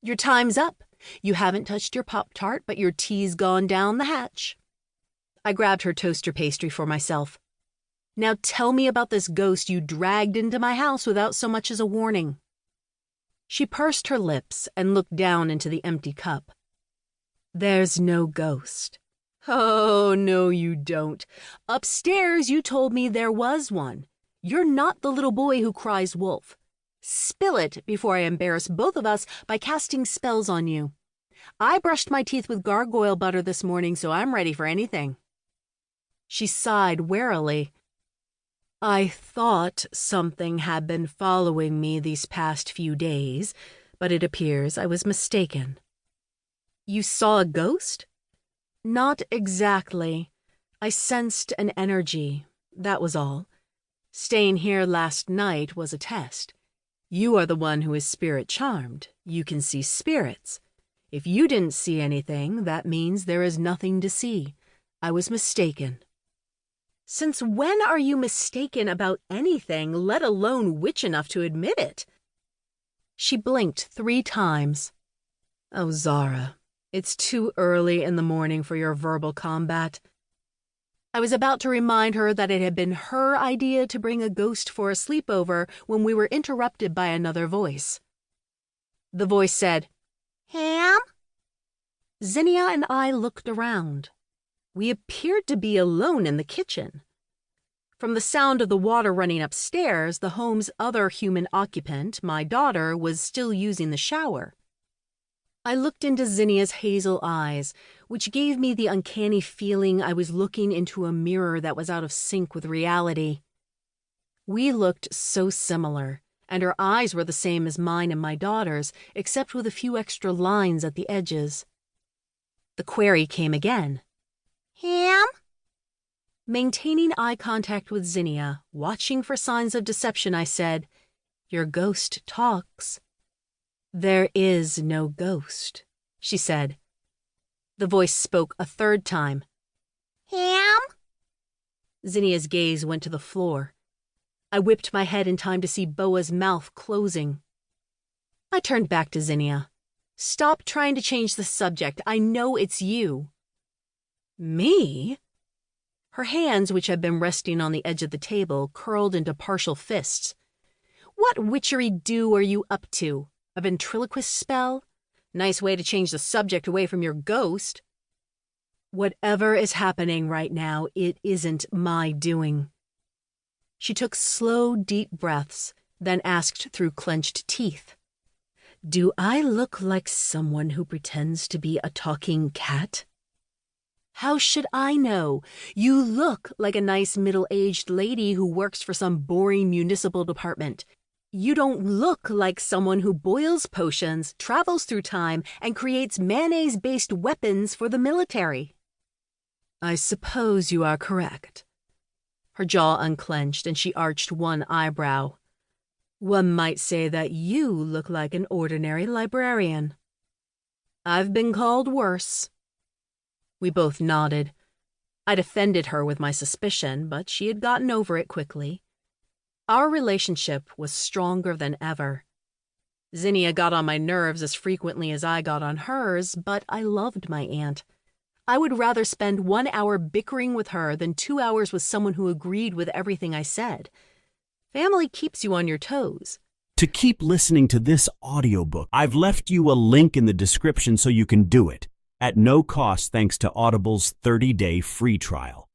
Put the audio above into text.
Your time's up. You haven't touched your Pop-Tart, but your tea's gone down the hatch. I grabbed her toaster pastry for myself. Now tell me about this ghost you dragged into my house without so much as a warning. She pursed her lips and looked down into the empty cup. There's no ghost. Oh, no, you don't. Upstairs, you told me there was one. You're not the little boy who cries wolf. Spill it before I embarrass both of us by casting spells on you. I brushed my teeth with gargoyle butter this morning, so I'm ready for anything. She sighed warily. I thought something had been following me these past few days, but it appears I was mistaken. You saw a ghost? Not exactly. I sensed an energy, that was all. Staying here last night was a test. You are the one who is spirit charmed. You can see spirits. If you didn't see anything, that means there is nothing to see. I was mistaken. Since when are you mistaken about anything, let alone witch enough to admit it? She blinked 3 times. Oh, Zara, it's too early in the morning for your verbal combat. I was about to remind her that it had been her idea to bring a ghost for a sleepover when we were interrupted by another voice. The voice said, Ham? Zinnia and I looked around. We appeared to be alone in the kitchen. From the sound of the water running upstairs, the home's other human occupant, my daughter, was still using the shower. I looked into Zinnia's hazel eyes, which gave me the uncanny feeling I was looking into a mirror that was out of sync with reality. We looked so similar, and her eyes were the same as mine and my daughter's, except with a few extra lines at the edges. The query came again. Ham? Maintaining eye contact with Zinnia, watching for signs of deception, I said, Your ghost talks. There is no ghost, she said. The voice spoke a 3rd time. Ham? Zinnia's gaze went to the floor. I whipped my head in time to see Boa's mouth closing. I turned back to Zinnia. Stop trying to change the subject. I know it's you. Me? Her hands, which had been resting on the edge of the table, curled into partial fists. What witchery-do are you up to? A ventriloquist spell? Nice way to change the subject away from your ghost. Whatever is happening right now, it isn't my doing. She took slow, deep breaths, then asked through clenched teeth, Do I look like someone who pretends to be a talking cat? How should I know? You look like a nice middle-aged lady who works for some boring municipal department. You don't look like someone who boils potions, travels through time, and creates mayonnaise-based weapons for the military. I suppose you are correct. Her jaw unclenched, and she arched one eyebrow. One might say that you look like an ordinary librarian. I've been called worse. We both nodded. I'd offended her with my suspicion, but she had gotten over it quickly. Our relationship was stronger than ever. Zinnia got on my nerves as frequently as I got on hers, but I loved my aunt. I would rather spend 1 hour bickering with her than 2 hours with someone who agreed with everything I said. Family keeps you on your toes. To keep listening to this audiobook, I've left you a link in the description so you can do it, at no cost thanks to Audible's 30-day free trial.